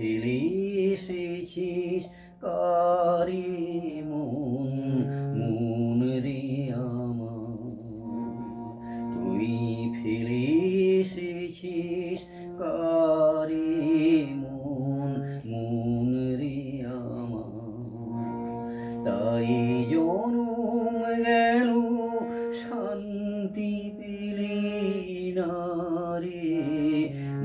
ফেলে এসেছিস কারে মন মন রে আমার, তুই ফেলে এসেছিস কারে মন মন রে আমার, তাই জনম গেল শান্তি পেলি না রে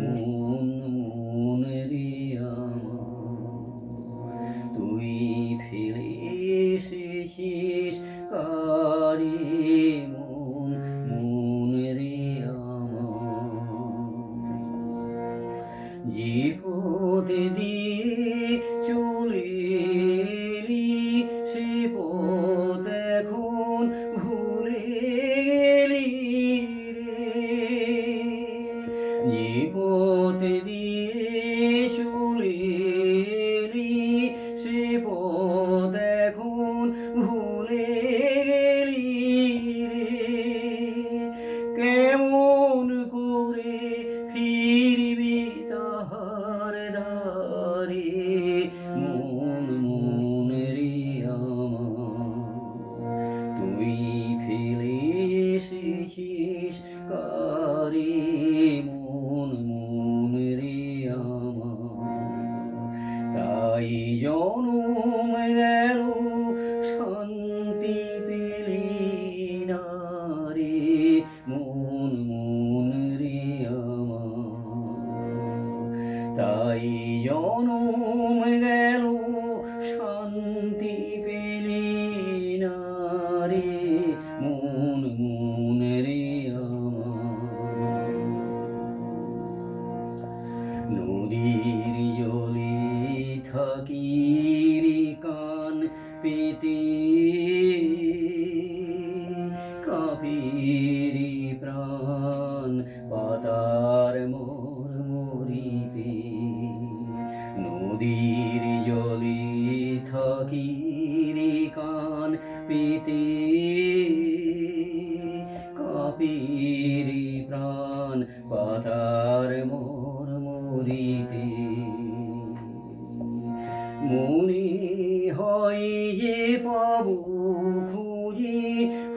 মন মন রে আমার, তুই ফিরে এসেছিস কারে মন মন রে আমার, যে পথ দিয়ে চলে এলি সে পথ এখন ভুলে গেলি রে, যে পথ দিয়ে চলে এলি সে পথ এখন ভুলে গেলি রে, কেমন করে ফিরবি তাহার দ্বারে মন মন রে আমার, তুই ফেলে এসেছিস কারে মন মন রে আমার, তাই জনম গেল শান্তি পেলি না রে মন মন রে আমার, তাই জনম গেল শান্তি পেলি না রে মন মন রে আমার, নদীর জলে থাকি রে কান পেতে কাঁপে রে প্রাণ পাতার মরমরিতে, নদীর জলে থাকি রে কান পেতে কাঁপে রে প্রাণ পাতার মরমরিতে, মনে হয় যে পাবো খুঁজে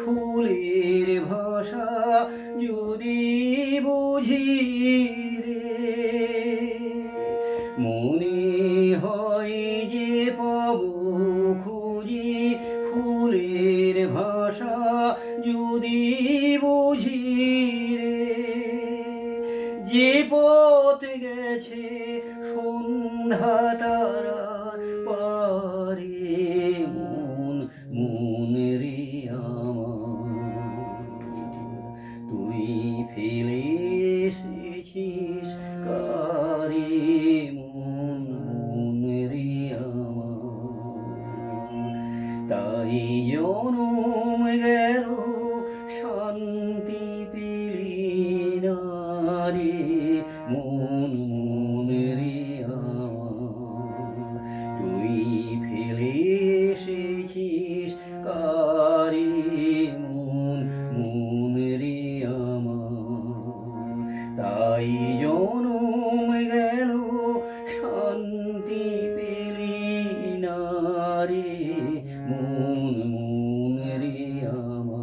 ফুলের ভাষা যদি বুঝি রে, মনে হয় যে পাবো খুঁজে ফুলের ভাষা যদি বুঝি রে, যে পথ গেছে সন্ধ্যা তারা পারে মন মন রে আমার, তুই ফেলে এসেছিস কারে মন মন রে আমার, তাই জনম গেল শান্তি পেলি না রে মন মন রে আমার, তুই ফেলে এসেছিস কারে মন মন রে আমার, তাই জনম গেল শান্তি পেলি না রে মন মন রে আমার।